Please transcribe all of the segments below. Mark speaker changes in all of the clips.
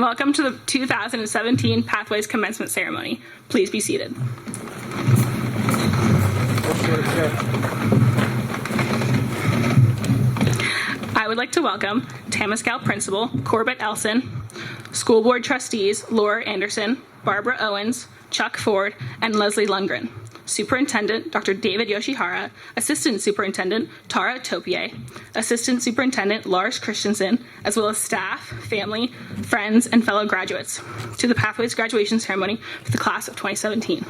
Speaker 1: welcome to the 2017 Pathways Commencement Ceremony. Please be seated. I would like to welcome Temescal Principal Corbett Elson, School Board Trustees Laura Anderson, Barbara Owens, Chuck Ford, and Leslie Lundgren, Superintendent Dr. David Yoshihara, Assistant Superintendent Tara Topier, Assistant Superintendent Lars Christensen, as well as staff, family, friends, and fellow graduates to the Pathways graduation ceremony for the class of 2017.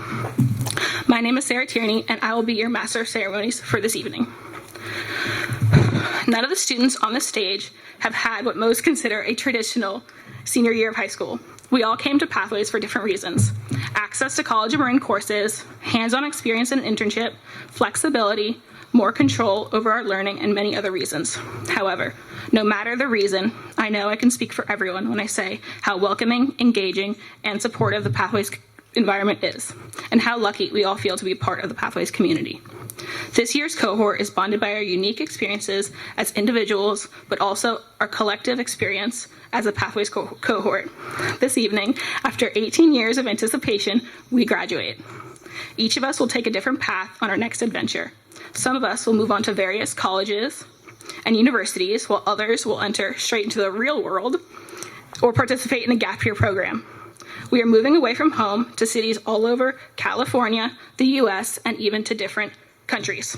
Speaker 1: My name is Sarah Tierney, and I will be your Master of Ceremonies for this evening. None of the students on the stage have had what most consider a traditional senior year of high school. We all came to Pathways for different reasons: access to college and Marine courses, hands-on experience in an internship, flexibility, more control over our learning, and many other reasons. However, no matter the reason, I know I can speak for everyone when I say how welcoming, engaging, and supportive the Pathways environment is, and how lucky we all feel to be a part of the Pathways community. This year's cohort is bonded by our unique experiences as individuals, but also our collective experience as a Pathways cohort. This evening, after 18 years of anticipation, we graduate. Each of us will take a different path on our next adventure. Some of us will move on to various colleges and universities, while others will enter straight into the real world or participate in a gap year program. We are moving away from home to cities all over California, the US, and even to different countries.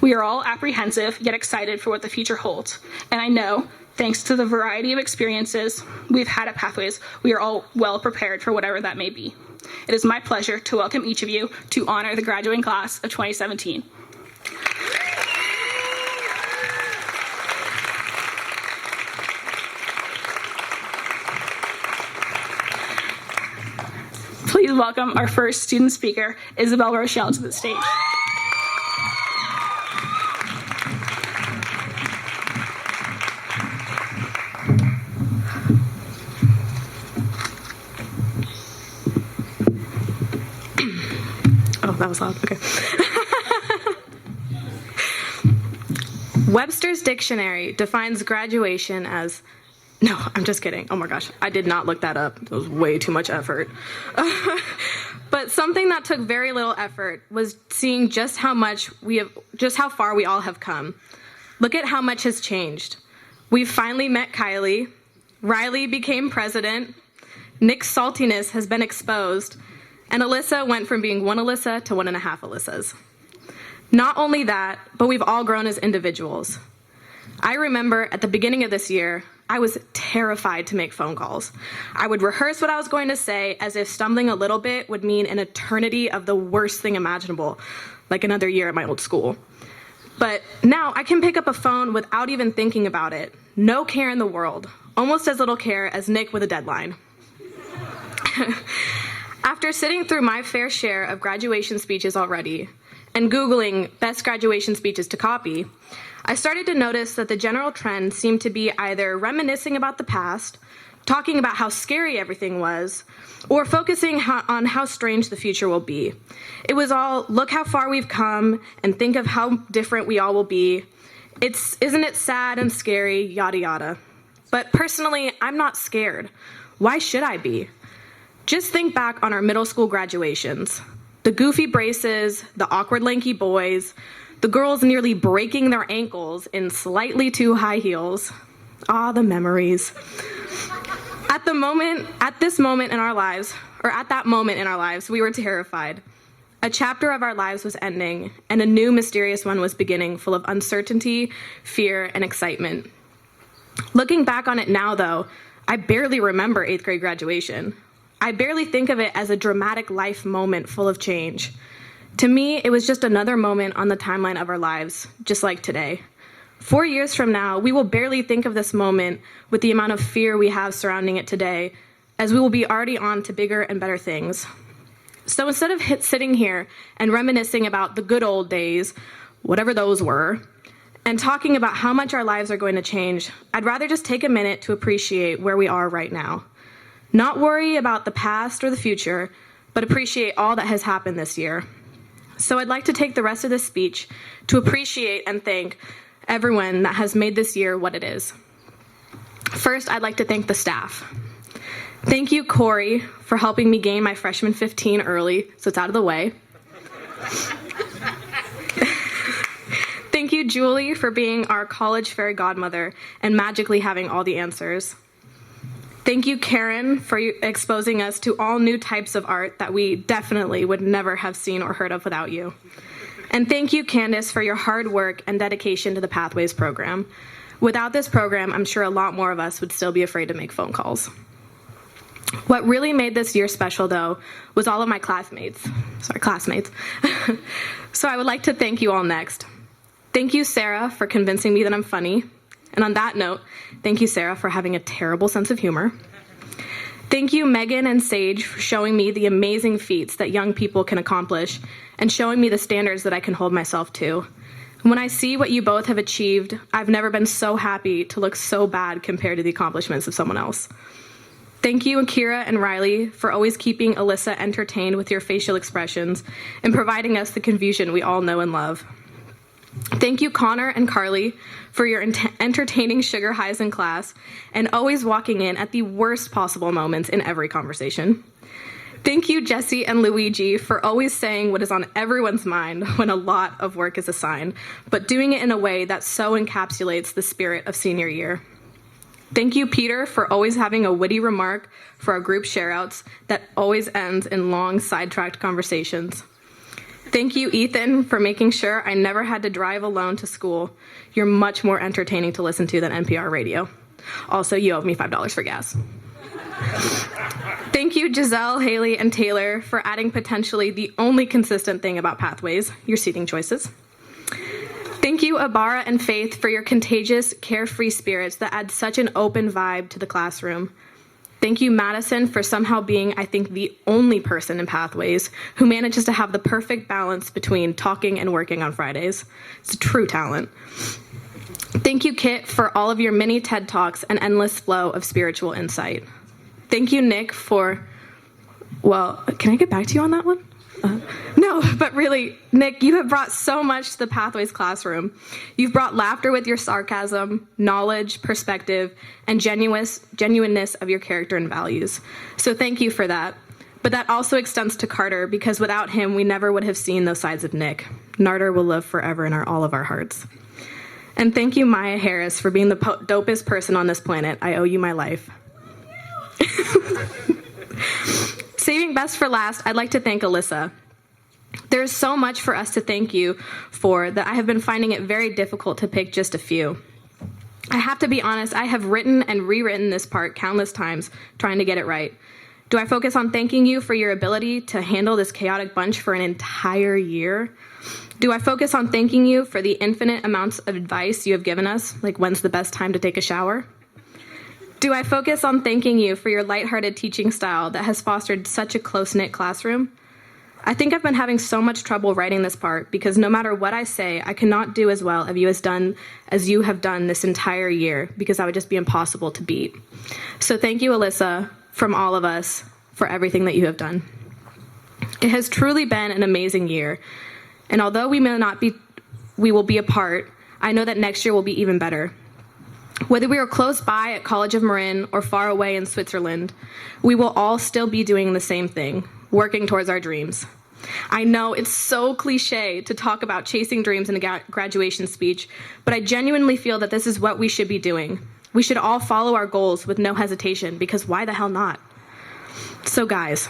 Speaker 1: We are all apprehensive yet excited for what the future holds, and I know, thanks to the variety of experiences we've had at Pathways, we are all well prepared for whatever that may be. It is my pleasure to welcome each of you to honor the graduating class of 2017. Please welcome our first student speaker, Isabel Rochelle, to the stage. Oh, that was loud. Okay. Webster's Dictionary defines graduation as... No, I'm just kidding. Oh my gosh, I did not look that up. It was way too much effort. But something that took very little effort was seeing just how far we all have come. Look at how much has changed. We've finally met Kylie. Riley became president. Nick's saltiness has been exposed. And Alyssa went from being one Alyssa to 1.5 Alyssas. Not only that, but we've all grown as individuals. I remember at the beginning of this year, I was terrified to make phone calls. I would rehearse what I was going to say as if stumbling a little bit would mean an eternity of the worst thing imaginable, like another year at my old school. But now I can pick up a phone without even thinking about it. No care in the world, almost as little care as Nick with a deadline. After sitting through my fair share of graduation speeches already, and Googling best graduation speeches to copy, I started to notice that the general trend seemed to be either reminiscing about the past, talking about how scary everything was, or focusing on how strange the future will be. It was all, look how far we've come, and think of how different we all will be. Isn't it sad and scary, yada yada. But personally, I'm not scared. Why should I be? Just think back on our middle school graduations. The goofy braces, the awkward lanky boys, the girls nearly breaking their ankles in slightly too high heels. Ah, the memories. At that moment in our lives, we were terrified. A chapter of our lives was ending, and a new mysterious one was beginning, full of uncertainty, fear, and excitement. Looking back on it now, though, I barely remember 8th grade graduation. I barely think of it as a dramatic life moment full of change. To me, it was just another moment on the timeline of our lives, just like today. 4 years from now, we will barely think of this moment with the amount of fear we have surrounding it today, as we will be already on to bigger and better things. So instead of sitting here and reminiscing about the good old days, whatever those were, and talking about how much our lives are going to change, I'd rather just take a minute to appreciate where we are right now. Not worry about the past or the future, but appreciate all that has happened this year. So I'd like to take the rest of this speech to appreciate and thank everyone that has made this year what it is. First, I'd like to thank the staff. Thank you, Corey, for helping me gain my freshman 15 early, so it's out of the way. Thank you, Julie, for being our college fairy godmother and magically having all the answers. Thank you, Karen, for exposing us to all new types of art that we definitely would never have seen or heard of without you. And thank you, Candace, for your hard work and dedication to the Pathways program. Without this program, I'm sure a lot more of us would still be afraid to make phone calls. What really made this year special, though, was all of my classmates. So I would like to thank you all next. Thank you, Sarah, for convincing me that I'm funny. And on that note, thank you, Sarah, for having a terrible sense of humor. Thank you, Megan and Sage, for showing me the amazing feats that young people can accomplish and showing me the standards that I can hold myself to. When I see what you both have achieved, I've never been so happy to look so bad compared to the accomplishments of someone else. Thank you, Akira and Riley, for always keeping Alyssa entertained with your facial expressions and providing us the confusion we all know and love. Thank you, Connor and Carly, for your entertaining sugar highs in class and always walking in at the worst possible moments in every conversation. Thank you, Jesse and Luigi, for always saying what is on everyone's mind when a lot of work is assigned, but doing it in a way that so encapsulates the spirit of senior year. Thank you, Peter, for always having a witty remark for our group shareouts that always ends in long, sidetracked conversations. Thank you, Ethan, for making sure I never had to drive alone to school. You're much more entertaining to listen to than NPR radio. Also, you owe me $5 for gas. Thank you, Giselle, Haley, and Taylor, for adding potentially the only consistent thing about Pathways, your seating choices. Thank you, Abara and Faith, for your contagious, carefree spirits that add such an open vibe to the classroom. Thank you, Madison, for somehow being, I think, the only person in Pathways who manages to have the perfect balance between talking and working on Fridays. It's a true talent. Thank you, Kit, for all of your mini TED Talks and endless flow of spiritual insight. Thank you, Nick, for, well, can I get back to you on that one? No, but really, Nick, you have brought so much to the Pathways classroom. You've brought laughter with your sarcasm, knowledge, perspective, and genuineness of your character and values. So thank you for that. But that also extends to Carter, because without him, we never would have seen those sides of Nick. Narder will live forever in all of our hearts. And thank you, Maya Harris, for being the dopest person on this planet. I owe you my life. Saving best for last, I'd like to thank Alyssa. There's so much for us to thank you for that I have been finding it very difficult to pick just a few. I have to be honest, I have written and rewritten this part countless times trying to get it right. Do I focus on thanking you for your ability to handle this chaotic bunch for an entire year? Do I focus on thanking you for the infinite amounts of advice you have given us, like when's the best time to take a shower? Do I focus on thanking you for your lighthearted teaching style that has fostered such a close-knit classroom? I think I've been having so much trouble writing this part because no matter what I say, I cannot do as well as you have done this entire year, because that would just be impossible to beat. So thank you, Alyssa, from all of us, for everything that you have done. It has truly been an amazing year, and although we will be apart, I know that next year will be even better. Whether we are close by at College of Marin or far away in Switzerland, we will all still be doing the same thing, working towards our dreams. I know it's so cliche to talk about chasing dreams in a graduation speech, but I genuinely feel that this is what we should be doing. We should all follow our goals with no hesitation, because why the hell not? So guys,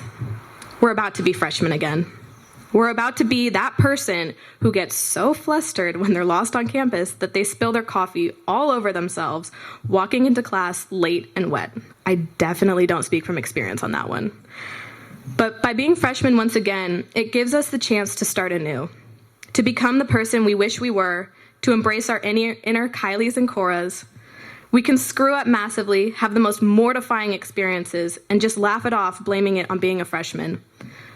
Speaker 1: we're about to be freshmen again. We're about to be that person who gets so flustered when they're lost on campus that they spill their coffee all over themselves, walking into class late and wet. I definitely don't speak from experience on that one. But by being freshmen once again, it gives us the chance to start anew, to become the person we wish we were, to embrace our inner Kylies and Coras. We can screw up massively, have the most mortifying experiences, and just laugh it off, blaming it on being a freshman.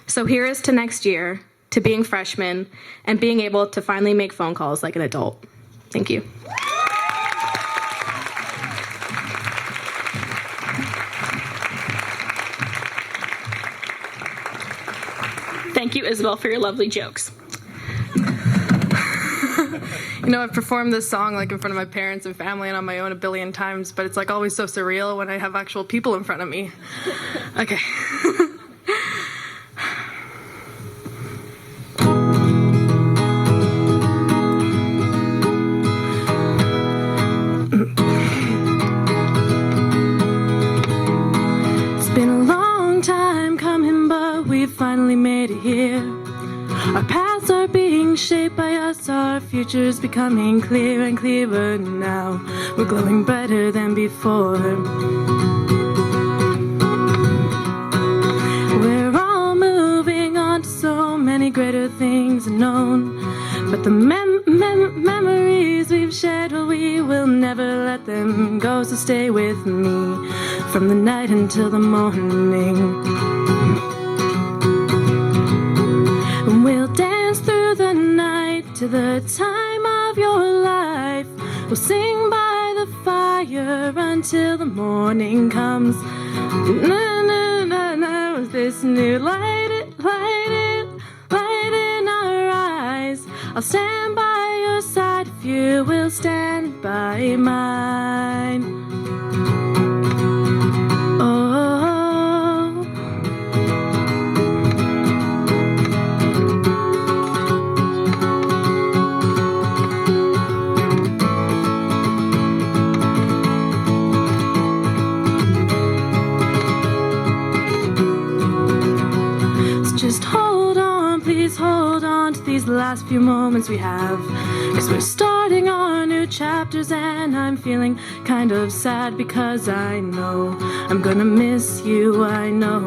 Speaker 1: So here is to next year, to being freshmen, and being able to finally make phone calls like an adult. Thank you.
Speaker 2: Thank you, Isabel, for your lovely jokes. I've performed this song like in front of my parents and family and on my own a billion times, but it's like always so surreal when I have actual people in front of me. Okay. It's been a long time coming, but we finally made it here. Our paths are being shaped by us, our future's becoming clearer and clearer now. We're glowing brighter than before. We're all moving on to so many greater things unknown. But the memories we've shared, well, we will never let them go. So stay with me from the night until the morning. We'll dance through the night to the time of your life. We'll sing by the fire until the morning comes. Na, na, na, na, with this new light in our eyes. I'll stand by your side if you will stand by mine. Just hold on, please hold on to these last few moments we have. 'Cause we're starting our new chapters and I'm feeling kind of sad because I know I'm gonna miss you, I know.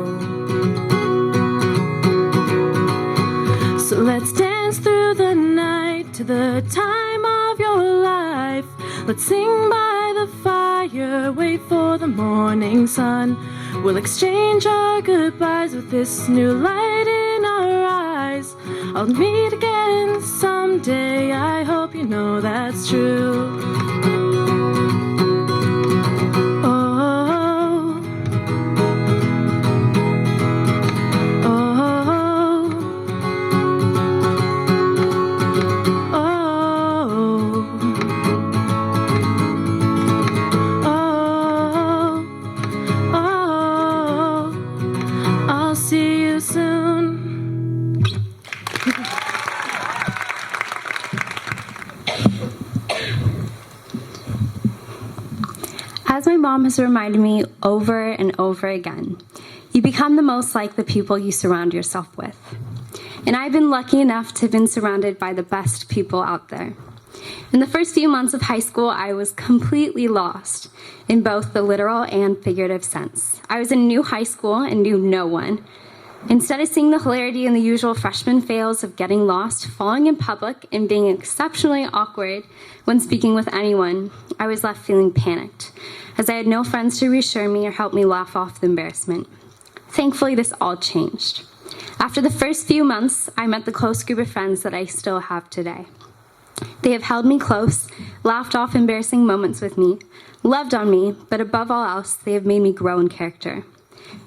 Speaker 2: So let's dance through the night to the time of your life. Let's sing by the fire, wait for the morning sun. We'll exchange our goodbyes with this new light in our eyes. I'll meet again someday, I hope you know that's true. Oh, oh, oh, oh, I'll see you soon.
Speaker 3: As my mom has reminded me over and over again, you become the most like the people you surround yourself with. And I've been lucky enough to have been surrounded by the best people out there. In the first few months of high school, I was completely lost in both the literal and figurative sense. I was in a new high school and knew no one. Instead of seeing the hilarity and the usual freshman fails of getting lost, falling in public, and being exceptionally awkward when speaking with anyone, I was left feeling panicked, as I had no friends to reassure me or help me laugh off the embarrassment. Thankfully, this all changed. After the first few months, I met the close group of friends that I still have today. They have held me close, laughed off embarrassing moments with me, loved on me, but above all else, they have made me grow in character.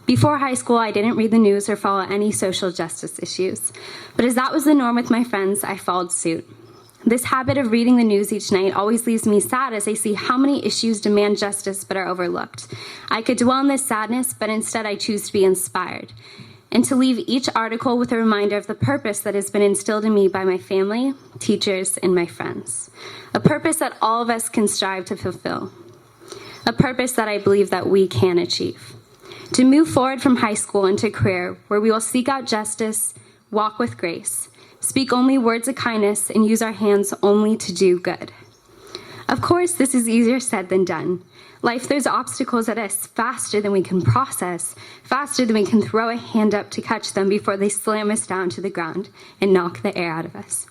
Speaker 3: Before high school, I didn't read the news or follow any social justice issues, but as that was the norm with my friends, I followed suit. This habit of reading the news each night always leaves me sad as I see how many issues demand justice but are overlooked. I could dwell on this sadness, but instead I choose to be inspired, and to leave each article with a reminder of the purpose that has been instilled in me by my family, teachers, and my friends. A purpose that all of us can strive to fulfill. A purpose that I believe that we can achieve. To move forward from high school into a career where we will seek out justice, walk with grace, speak only words of kindness, and use our hands only to do good. Of course, this is easier said than done. Life throws obstacles at us faster than we can process, faster than we can throw a hand up to catch them before they slam us down to the ground and knock the air out of us.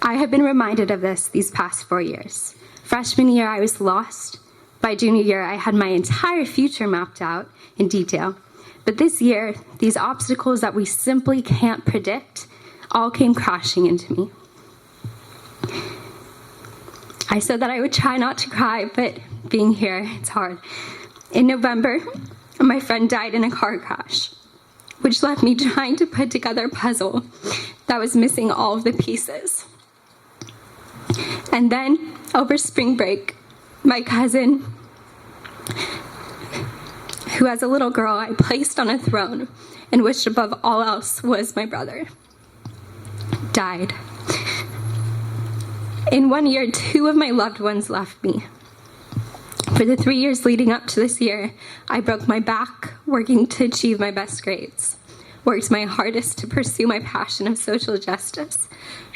Speaker 3: I have been reminded of this these past 4 years. Freshman year, I was lost. By junior year, I had my entire future mapped out in detail. But this year, these obstacles that we simply can't predict all came crashing into me. I said that I would try not to cry, but being here, it's hard. In November, my friend died in a car crash, which left me trying to put together a puzzle that was missing all of the pieces. And then, over spring break, my cousin, who as a little girl I placed on a throne and wished above all else was my brother, died. In 1 year, 2 of my loved ones left me. For the 3 years leading up to this year, I broke my back working to achieve my best grades, worked my hardest to pursue my passion of social justice,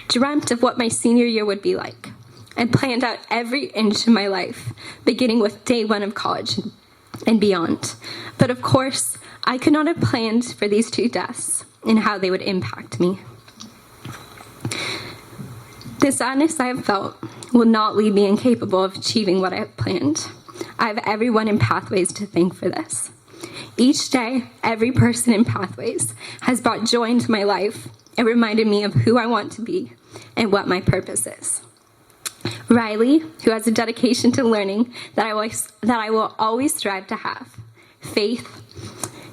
Speaker 3: dreamt of what my senior year would be like, and planned out every inch of my life, beginning with day 1 of college and beyond. But of course, I could not have planned for these 2 deaths and how they would impact me. The sadness I have felt will not leave me incapable of achieving what I have planned. I have everyone in Pathways to thank for this. Each day, every person in Pathways has brought joy into my life and reminded me of who I want to be and what my purpose is. Riley, who has a dedication to learning that I will always strive to have. Faith,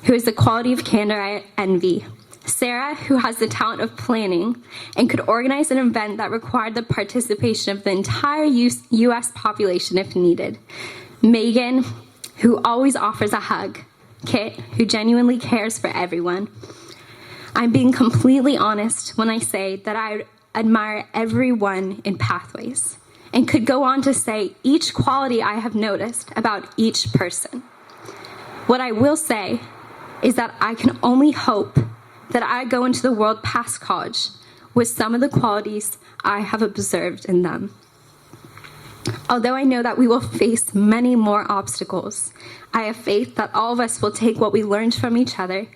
Speaker 3: who has the quality of candor I envy. Sarah, who has the talent of planning and could organize an event that required the participation of the entire U.S. population if needed. Megan, who always offers a hug. Kit, who genuinely cares for everyone. I'm being completely honest when I say that I admire everyone in Pathways and could go on to say each quality I have noticed about each person. What I will say is that I can only hope that I go into the world past college with some of the qualities I have observed in them. Although I know that we will face many more obstacles, I have faith that all of us will take what we learned from each other,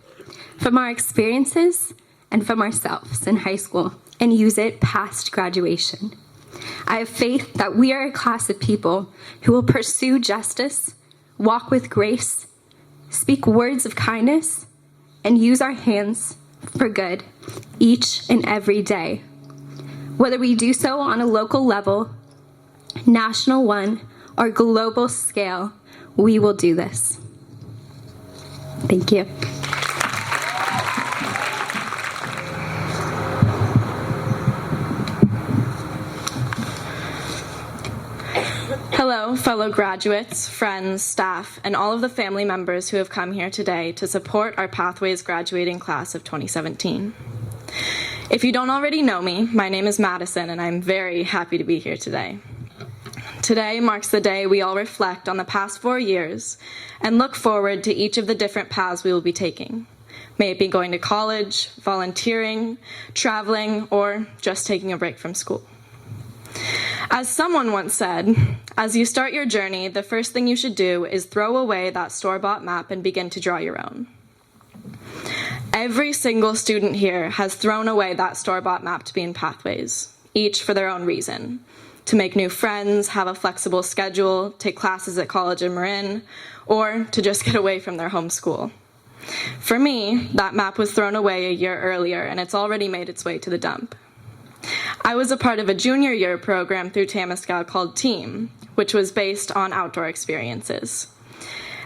Speaker 3: from our experiences, and from ourselves in high school, and use it past graduation. I have faith that we are a class of people who will pursue justice, walk with grace, speak words of kindness, and use our hands for good each and every day. Whether we do so on a local level, national one, or global scale, we will do this. Thank you.
Speaker 1: Hello, fellow graduates, friends, staff, and all of the family members who have come here today to support our Pathways graduating class of 2017. If you don't already know me, my name is Madison, and I'm very happy to be here today. Today marks the day we all reflect on the past 4 years and look forward to each of the different paths we will be taking. May it be going to college, volunteering, traveling, or just taking a break from school. As someone once said, as you start your journey, the first thing you should do is throw away that store-bought map and begin to draw your own. Every single student here has thrown away that store-bought map to be in Pathways, each for their own reason. To make new friends, have a flexible schedule, take classes at college in Marin, or to just get away from their home school. For me, that map was thrown away a year earlier, and it's already made its way to the dump. I was a part of a junior year program through Tamascal called TEAM, which was based on outdoor experiences.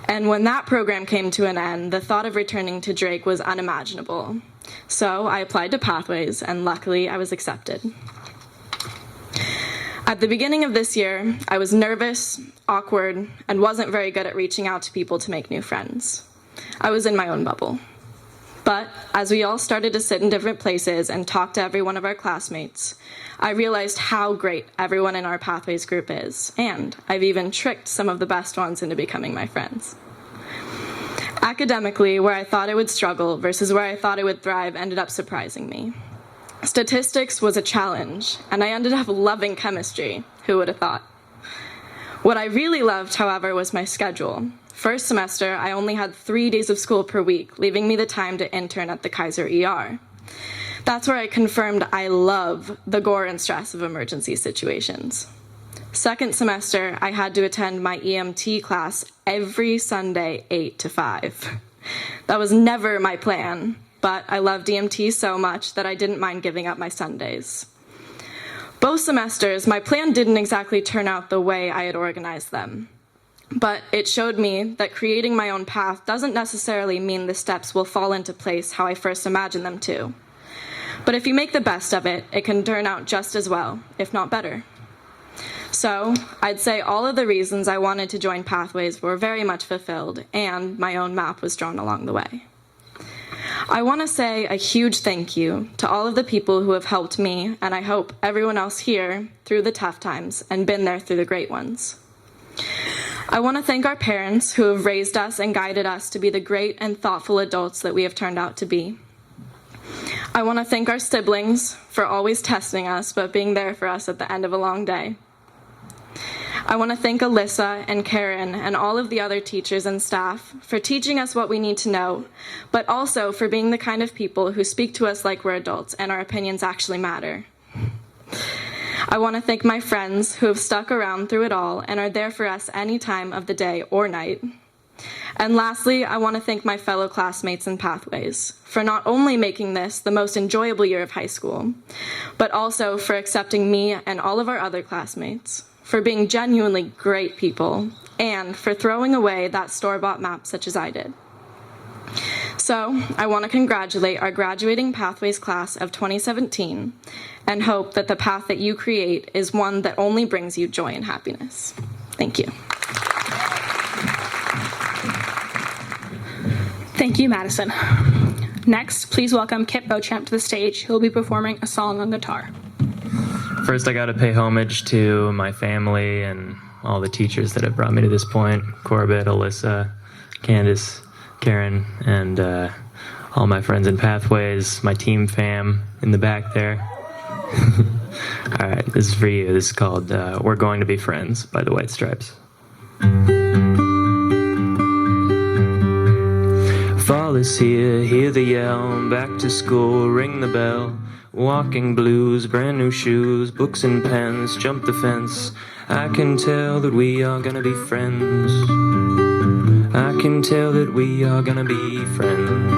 Speaker 1: And when that program came to an end, the thought of returning to Drake was unimaginable. So I applied to Pathways, and luckily I was accepted. At the beginning of this year, I was nervous, awkward, and wasn't very good at reaching out to people to make new friends. I was in my own bubble. But as we all started to sit in different places and talk to every one of our classmates, I realized how great everyone in our Pathways group is, and I've even tricked some of the best ones into becoming my friends. Academically, where I thought I would struggle versus where I thought I would thrive ended up surprising me. Statistics was a challenge, and I ended up loving chemistry. Who would have thought? What I really loved, however, was my schedule. First semester, I only had 3 days of school per week, leaving me the time to intern at the Kaiser ER. That's where I confirmed I love the gore and stress of emergency situations. Second semester, I had to attend my EMT class every Sunday, 8 to 5. That was never my plan, but I loved EMT so much that I didn't mind giving up my Sundays. Both semesters, my plan didn't exactly turn out the way I had organized them. But it showed me that creating my own path doesn't necessarily mean the steps will fall into place how I first imagined them to. But if you make the best of it, it can turn out just as well, if not better.
Speaker 4: So I'd say all of the reasons I wanted to join Pathways were very much fulfilled, and my own map was drawn along the way. I want to say a huge thank you to all of the people who have helped me, and I hope everyone else here, through the tough times and been there through the great ones. I want to thank our parents who have raised us and guided us to be the great and thoughtful adults that we have turned out to be. I want to thank our siblings for always testing us but being there for us at the end of a long day. I want to thank Alyssa and Karen and all of the other teachers and staff for teaching us what we need to know, but also for being the kind of people who speak to us like we're adults and our opinions actually matter. I want to thank my friends who have stuck around through it all and are there for us any time of the day or night. And lastly, I want to thank my fellow classmates in Pathways for not only making this the most enjoyable year of high school, but also for accepting me and all of our other classmates, for being genuinely great people, and for throwing away that store-bought map such as I did. So, I want to congratulate our graduating Pathways class of 2017 and hope that the path that you create is one that only brings you joy and happiness. Thank you.
Speaker 5: Thank you, Madison. Next, please welcome Kip Beauchamp to the stage, who will be performing a song on guitar.
Speaker 6: First, I got to pay homage to my family and all the teachers that have brought me to this point. Corbett, Alyssa, Candace, Karen, and all my friends in Pathways, my team fam in the back there. All right, this is for you. This is called We're Going to Be Friends by the White Stripes. Fall is here, hear the yell, back to school, ring the bell. Walking blues, brand new shoes, books and pens, jump the fence. I can tell that we are gonna be friends. I can tell that we are gonna be friends.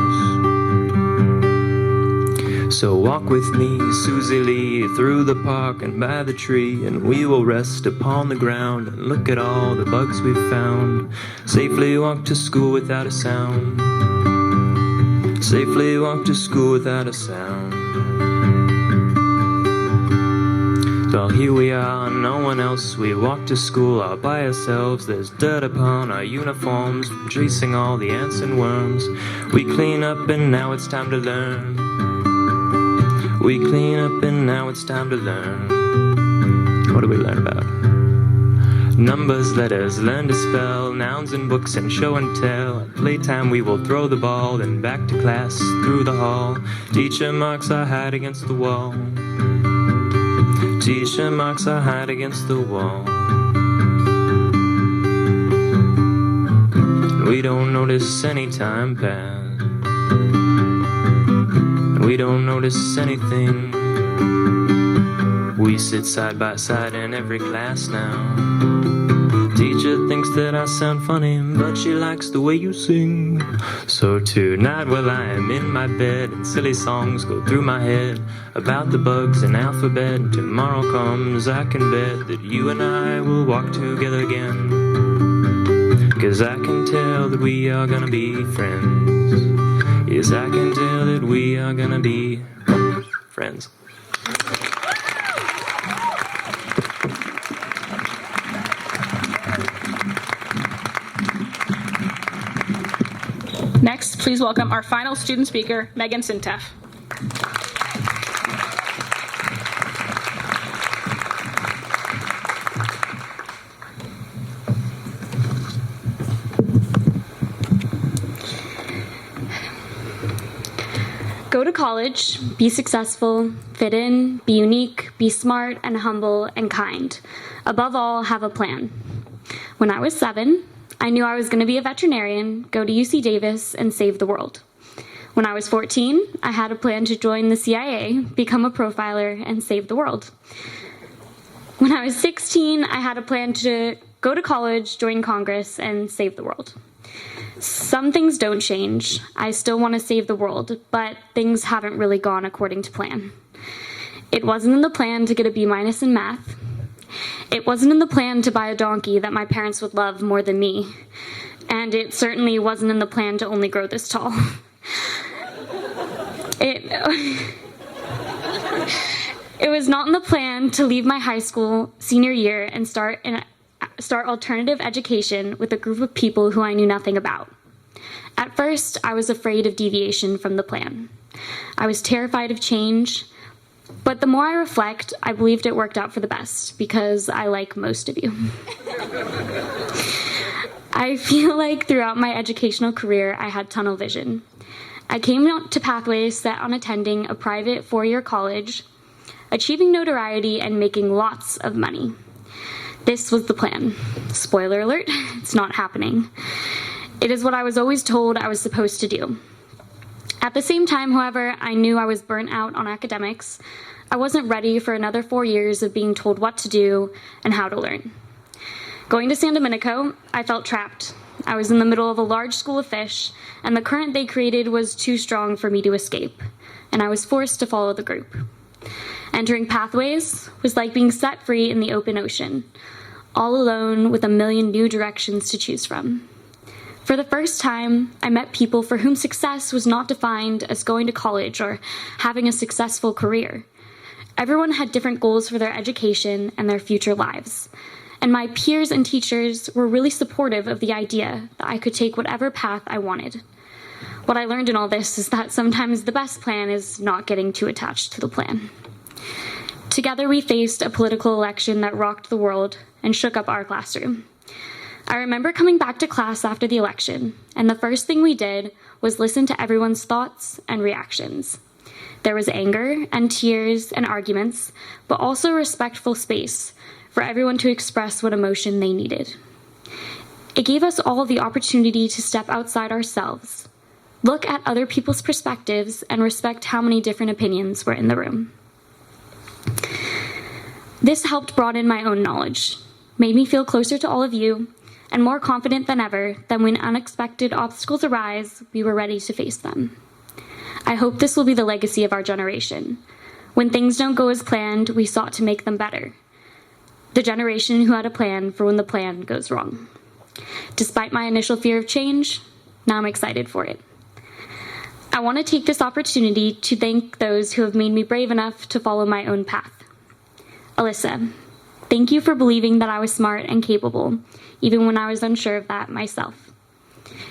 Speaker 6: So walk with me, Susie Lee, through the park and by the tree, and we will rest upon the ground and look at all the bugs we've found. Safely walk to school without a sound. Safely walk to school without a sound. Well, here we are, no one else. We walk to school all by ourselves. There's dirt upon our uniforms from chasing all the ants and worms. We clean up and now it's time to learn. We clean up and now it's time to learn. What do we learn about? Numbers, letters, learn to spell, nouns and books and show and tell. At playtime we will throw the ball, then back to class, through the hall. Teacher marks our height against the wall. Teacher marks our height against the wall. We don't notice any time pass. We don't notice anything. We sit side by side in every class now. Teacher thinks that I sound funny, but she likes the way you sing. So tonight while I am in my bed and silly songs go through my head about the bugs and alphabet, and tomorrow comes, I can bet that you and I will walk together again. 'Cause I can tell that we are gonna be friends. Yes, I can tell that we are gonna be friends.
Speaker 5: Next, please welcome our final student speaker, Megan Sintef.
Speaker 7: Go to college, be successful, fit in, be unique, be smart and humble and kind. Above all, have a plan. When I was 7, I knew I was going to be a veterinarian, go to UC Davis, and save the world. When I was 14, I had a plan to join the CIA, become a profiler, and save the world. When I was 16, I had a plan to go to college, join Congress, and save the world. Some things don't change. I still want to save the world, but things haven't really gone according to plan. It wasn't in the plan to get a B- in math. It wasn't in the plan to buy a donkey that my parents would love more than me. And it certainly wasn't in the plan to only grow this tall. It was not in the plan to leave my high school senior year and start alternative education with a group of people who I knew nothing about. At first, I was afraid of deviation from the plan. I was terrified of change, but the more I reflect, I believed it worked out for the best because I like most of you. I feel like throughout my educational career, I had tunnel vision. I came to Pathways set on attending a private 4-year college, achieving notoriety, and making lots of money. This was the plan. Spoiler alert, it's not happening. It is what I was always told I was supposed to do. At the same time, however, I knew I was burnt out on academics. I wasn't ready for another 4 years of being told what to do and how to learn. Going to San Domenico, I felt trapped. I was in the middle of a large school of fish, and the current they created was too strong for me to escape, and I was forced to follow the group. Entering Pathways was like being set free in the open ocean, all alone with a million new directions to choose from. For the first time, I met people for whom success was not defined as going to college or having a successful career. Everyone had different goals for their education and their future lives. And my peers and teachers were really supportive of the idea that I could take whatever path I wanted. What I learned in all this is that sometimes the best plan is not getting too attached to the plan. Together we faced a political election that rocked the world and shook up our classroom. I remember coming back to class after the election, and the first thing we did was listen to everyone's thoughts and reactions. There was anger and tears and arguments, but also respectful space for everyone to express what emotion they needed. It gave us all the opportunity to step outside ourselves, look at other people's perspectives, and respect how many different opinions were in the room. This helped broaden my own knowledge, made me feel closer to all of you, and more confident than ever that when unexpected obstacles arise, we were ready to face them. I hope this will be the legacy of our generation. When things don't go as planned, we sought to make them better. The generation who had a plan for when the plan goes wrong. Despite my initial fear of change, now I'm excited for it. I want to take this opportunity to thank those who have made me brave enough to follow my own path. Alyssa, thank you for believing that I was smart and capable, even when I was unsure of that myself.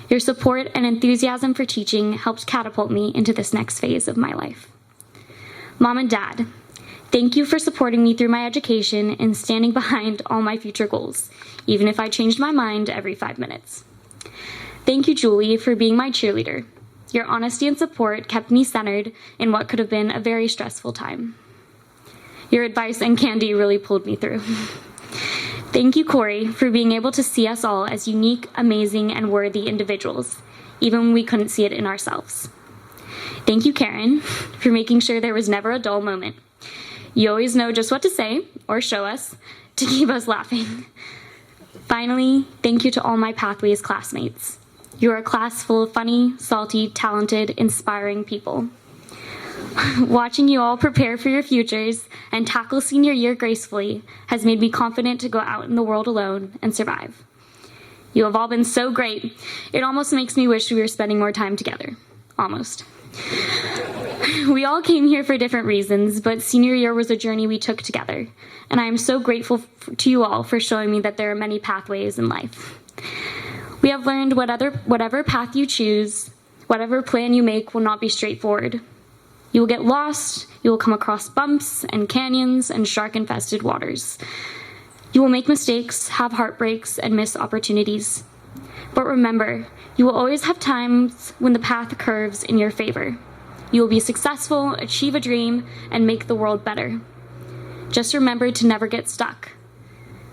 Speaker 7: Your support and enthusiasm for teaching helped catapult me into this next phase of my life. Mom and Dad, thank you for supporting me through my education and standing behind all my future goals, even if I changed my mind every 5 minutes. Thank you, Julie, for being my cheerleader. Your honesty and support kept me centered in what could have been a very stressful time. Your advice and candy really pulled me through. Thank you, Corey, for being able to see us all as unique, amazing, and worthy individuals, even when we couldn't see it in ourselves. Thank you, Karen, for making sure there was never a dull moment. You always know just what to say, or show us, to keep us laughing. Finally, thank you to all my Pathways classmates. You are a class full of funny, salty, talented, inspiring people. Watching you all prepare for your futures and tackle senior year gracefully has made me confident to go out in the world alone and survive. You have all been so great. It almost makes me wish we were spending more time together. Almost. We all came here for different reasons, but senior year was a journey we took together, and I am so grateful to you all for showing me that there are many pathways in life. We have learned whatever path you choose, whatever plan you make will not be straightforward. You will get lost, you will come across bumps and canyons and shark-infested waters. You will make mistakes, have heartbreaks, and miss opportunities. But remember, you will always have times when the path curves in your favor. You will be successful, achieve a dream, and make the world better. Just remember to never get stuck.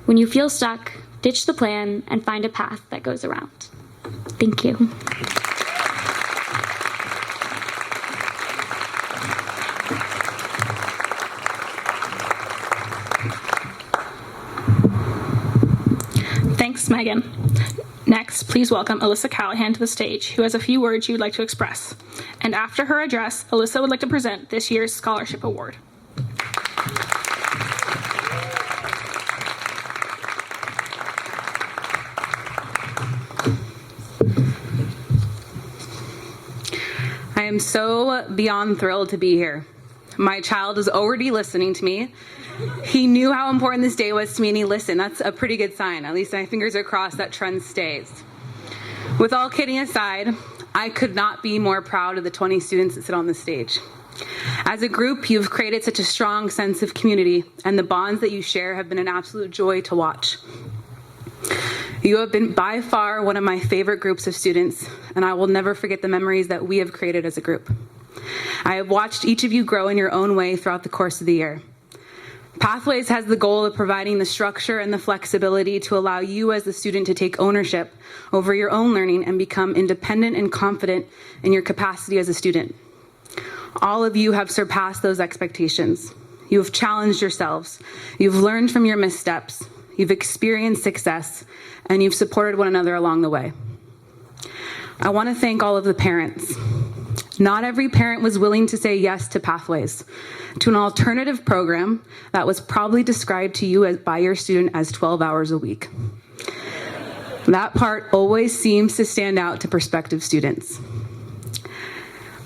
Speaker 7: When you feel stuck, ditch the plan and find a path that goes around. Thank you.
Speaker 5: Thanks, Megan. Next, please welcome Alyssa Callahan to the stage, who has a few words she would like to express. And after her address, Alyssa would like to present this year's scholarship award.
Speaker 8: I am so beyond thrilled to be here. My child is already listening to me. He knew how important this day was to me and he listened. That's a pretty good sign. At least my fingers are crossed that trend stays. With all kidding aside, I could not be more proud of the 20 students that sit on the stage. As a group, you've created such a strong sense of community, and the bonds that you share have been an absolute joy to watch. You have been by far one of my favorite groups of students, and I will never forget the memories that we have created as a group. I have watched each of you grow in your own way throughout the course of the year. Pathways has the goal of providing the structure and the flexibility to allow you as the student to take ownership over your own learning and become independent and confident in your capacity as a student. All of you have surpassed those expectations. You have challenged yourselves. You've learned from your missteps. You've experienced success, and you've supported one another along the way. I want to thank all of the parents. Not every parent was willing to say yes to Pathways, to an alternative program that was probably described to you by your student as 12 hours a week. That part always seems to stand out to prospective students.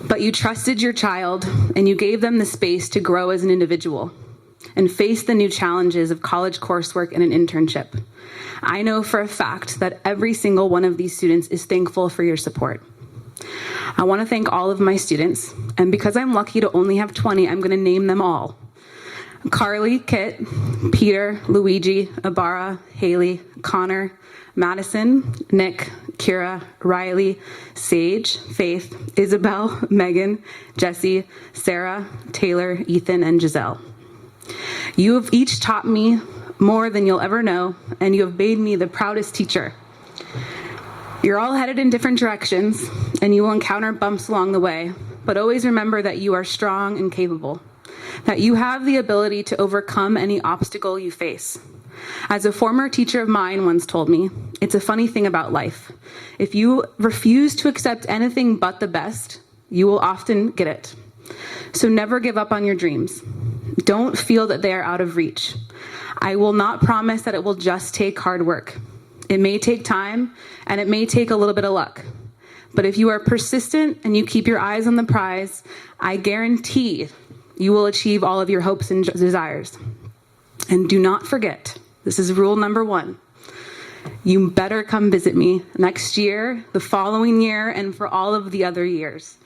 Speaker 8: But you trusted your child and you gave them the space to grow as an individual and face the new challenges of college coursework and an internship. I know for a fact that every single one of these students is thankful for your support. I want to thank all of my students, and because I'm lucky to only have 20, I'm going to name them all. Carly, Kit, Peter, Luigi, Ibarra, Haley, Connor, Madison, Nick, Kira, Riley, Sage, Faith, Isabel, Megan, Jesse, Sarah, Taylor, Ethan, and Giselle. You have each taught me more than you'll ever know, and you have made me the proudest teacher. You're all headed in different directions, and you will encounter bumps along the way, but always remember that you are strong and capable, that you have the ability to overcome any obstacle you face. As a former teacher of mine once told me, it's a funny thing about life. If you refuse to accept anything but the best, you will often get it. So never give up on your dreams. Don't feel that they are out of reach. I will not promise that it will just take hard work. It may take time, and it may take a little bit of luck. But if you are persistent and you keep your eyes on the prize, I guarantee you will achieve all of your hopes and desires. And do not forget, this is rule number 1. You better come visit me next year, the following year, and for all of the other years.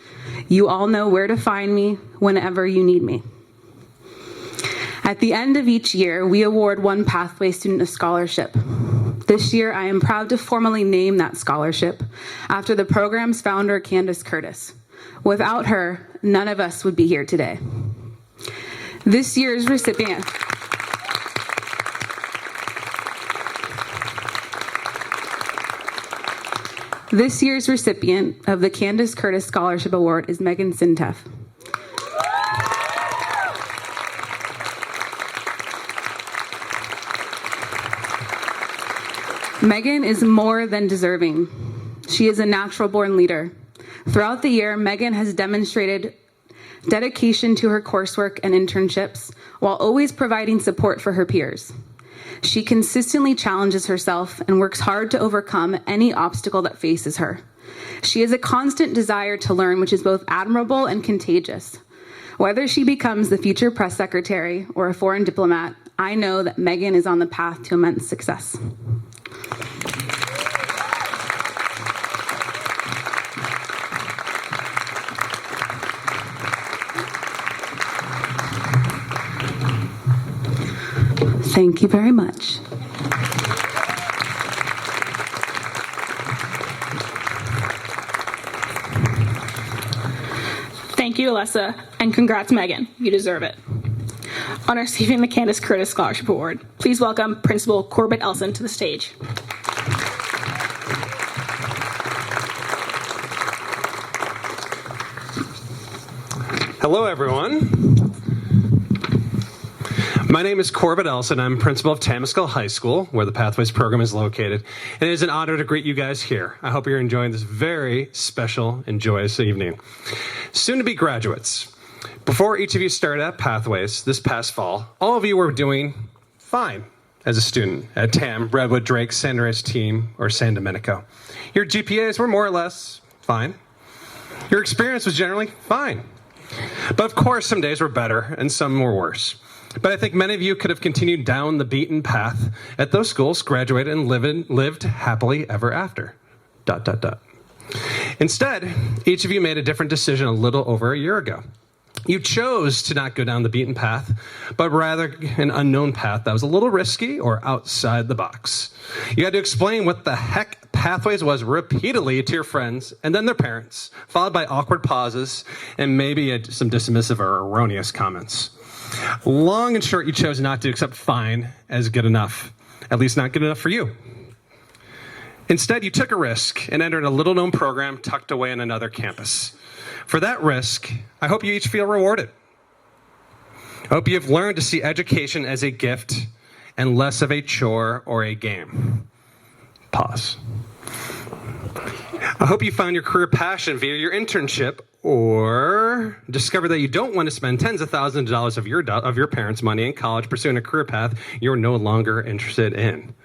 Speaker 8: You all know where to find me whenever you need me. At the end of each year, we award one Pathway student a scholarship. This year, I am proud to formally name that scholarship after the program's founder, Candace Curtis. Without her, none of us would be here today. This year's recipient of the Candace Curtis Scholarship Award is Megan Sintef. Megan is more than deserving. She is a natural-born leader. Throughout the year, Megan has demonstrated dedication to her coursework and internships while always providing support for her peers. She consistently challenges herself and works hard to overcome any obstacle that faces her. She has a constant desire to learn, which is both admirable and contagious. Whether she becomes the future press secretary or a foreign diplomat, I know that Megan is on the path to immense success. Thank you very much.
Speaker 5: Thank you, Alessa, and congrats, Megan. You deserve it. On receiving the Candace Curtis Scholarship Award, please welcome Principal Corbett Elson to the stage.
Speaker 9: Hello, everyone. My name is Corbett Elson. I'm principal of Tamescott High School, where the Pathways program is located. And it is an honor to greet you guys here. I hope you're enjoying this very special and joyous evening. Soon to be graduates. Before each of you started at Pathways this past fall, all of you were doing fine as a student at TAM, Redwood, Drake, San Andreas Team, or San Domenico. Your GPAs were more or less fine. Your experience was generally fine. But of course, some days were better and some were worse. But I think many of you could have continued down the beaten path at those schools, graduated, and lived happily ever after. ... Instead, each of you made a different decision a little over a year ago. You chose to not go down the beaten path, but rather an unknown path that was a little risky or outside the box. You had to explain what the heck Pathways was repeatedly to your friends and then their parents, followed by awkward pauses and maybe some dismissive or erroneous comments. Long and short, you chose not to accept fine as good enough, at least not good enough for you. Instead, you took a risk and entered a little-known program tucked away on another campus. For that risk, I hope you each feel rewarded. I hope you've learned to see education as a gift and less of a chore or a game. Pause. I hope you found your career passion via your internship or discovered that you don't want to spend tens of thousands of dollars of your parents' money in college pursuing a career path you're no longer interested in.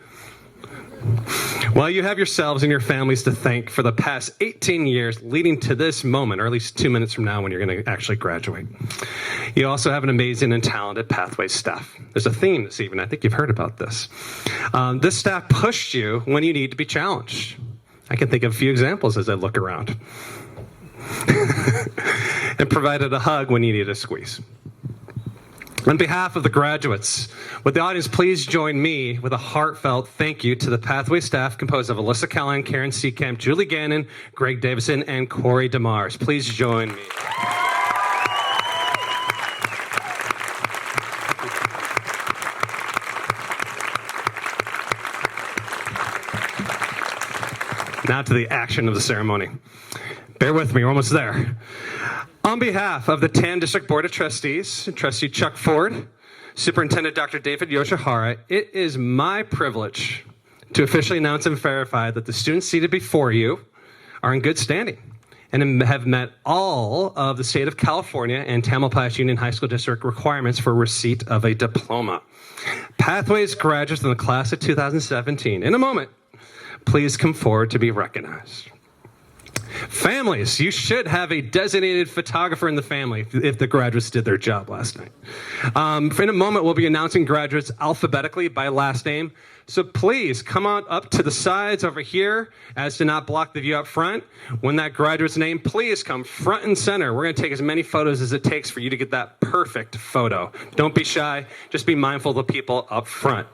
Speaker 9: Well, you have yourselves and your families to thank for the past 18 years leading to this moment, or at least 2 minutes from now when you're going to actually graduate. You also have an amazing and talented Pathways staff. There's a theme this evening. I think you've heard about this. This staff pushed you when you need to be challenged. I can think of a few examples as I look around. And provided a hug when you needed a squeeze. On behalf of the graduates, would the audience please join me with a heartfelt thank you to the Pathway staff composed of Alyssa Callahan, Karen Seacamp, Julie Gannon, Greg Davison, and Corey DeMars. Please join me. Now to the action of the ceremony. Bear with me, we're almost there. On behalf of the TAN District Board of Trustees, Trustee Chuck Ford, Superintendent Dr. David Yoshihara, it is my privilege to officially announce and verify that the students seated before you are in good standing and have met all of the state of California and Tamalpais Union High School District requirements for receipt of a diploma. Pathways graduates in the class of 2017. In a moment, please come forward to be recognized. Families, you should have a designated photographer in the family if the graduates did their job last night. In a moment, we'll be announcing graduates alphabetically by last name. So please come on up to the sides over here as to not block the view up front. When that graduate's name, please come front and center. We're going to take as many photos as it takes for you to get that perfect photo. Don't be shy. Just be mindful of the people up front.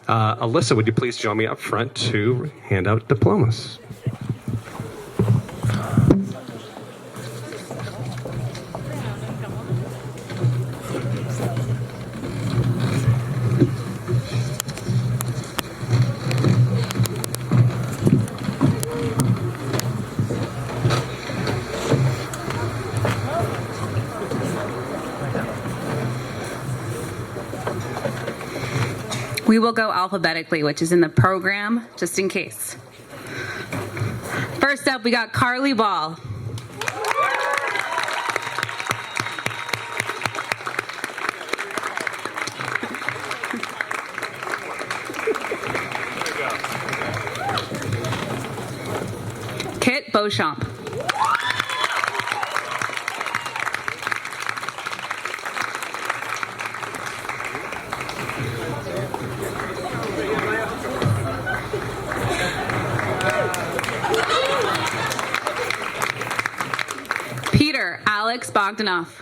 Speaker 9: Alyssa, would you please join me up front to hand out diplomas?
Speaker 8: We will go alphabetically, which is in the program, just in case. First up, we got Carly Ball. Kit Beauchamp. Alex Bogdanoff.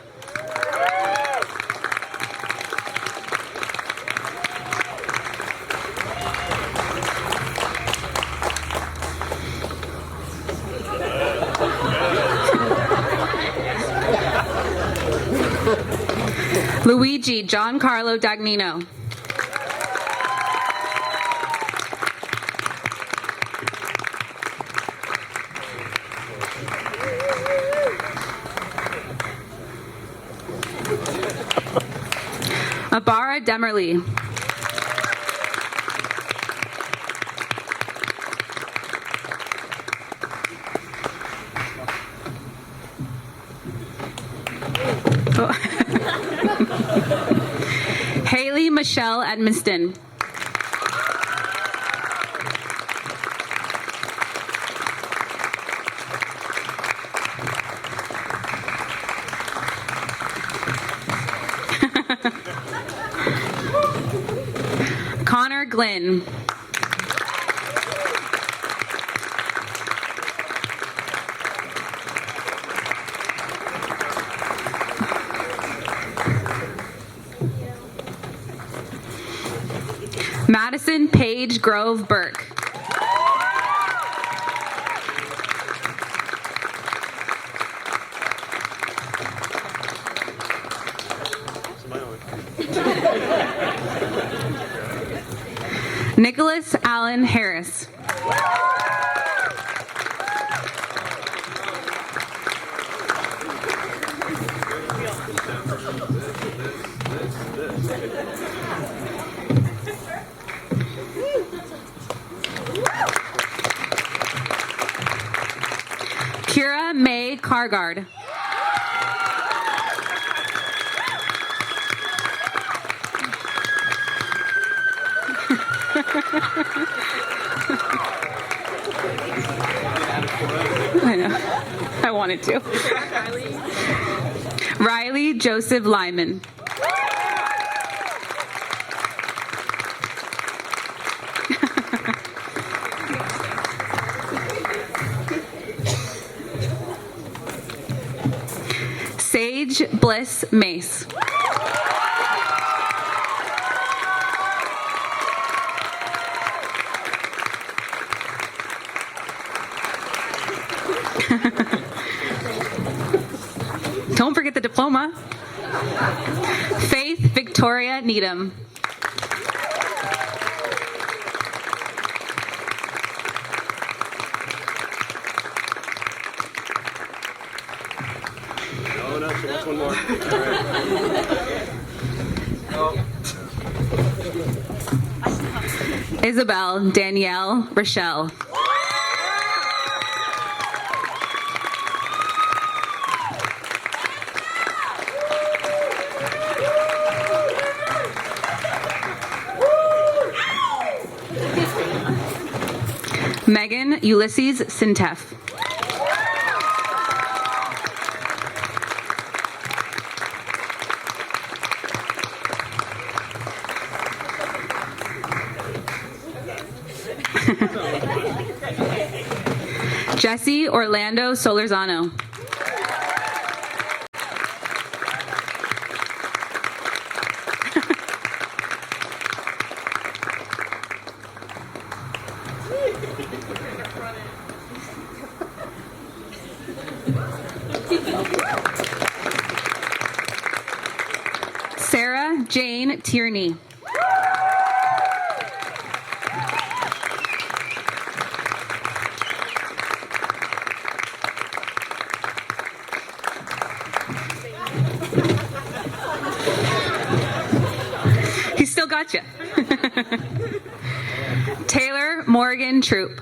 Speaker 8: Luigi Giancarlo Dagnino. Abara Demerly. Haley Michelle Edmiston. Glynn. Madison Page Grove Burke. Nicholas Allen Harris. Kira May Cargard. I know. I wanted to. Riley Joseph Lyman. Sage Bliss Mace. Don't forget the diploma. Faith Victoria Needham.
Speaker 9: No, she wants one more.
Speaker 8: Isabel Danielle Rochelle. Megan Ulysses Sintef. Jesse Orlando Solorzano. Sarah Jane Tierney. He still got you. Taylor Morgan Troop.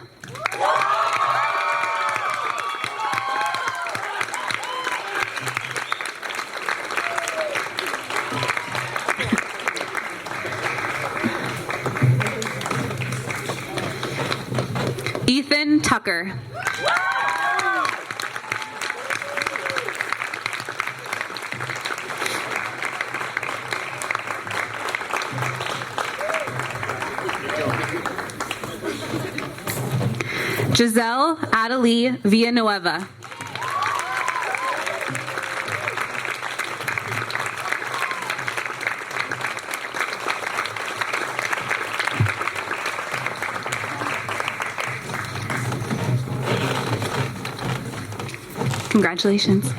Speaker 8: Ethan Tucker. Giselle Adelie Villanueva. Congratulations.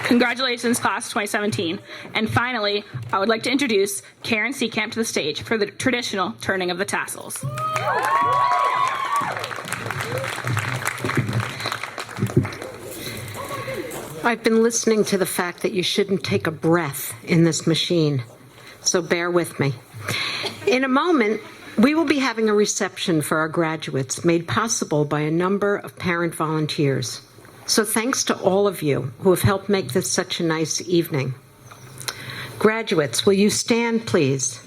Speaker 5: Congratulations, class 2017. And finally, I would like to introduce Karen Seekamp to the stage for the traditional turning of the tassels.
Speaker 10: I've been listening to the fact that you shouldn't take a breath in this machine, so bear with me. In a moment, we will be having a reception for our graduates made possible by a number of parent volunteers. So thanks to all of you who have helped make this such a nice evening. Graduates, will you stand, please?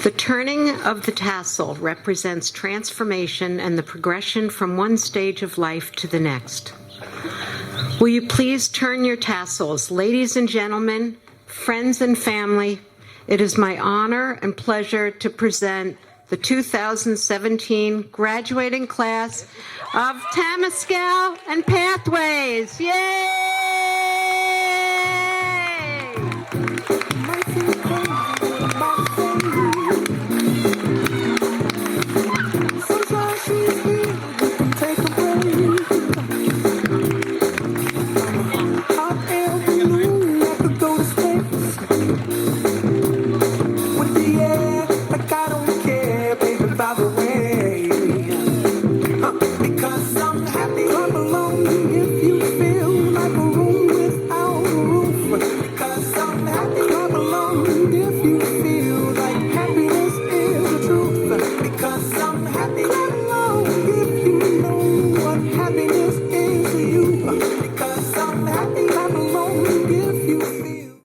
Speaker 10: The turning of the tassel represents transformation and the progression from one stage of life to the next. Will you please turn your tassels? Ladies and gentlemen, friends and family, it is my honor and pleasure to present the 2017 graduating class of Temescal and Pathways. Yay!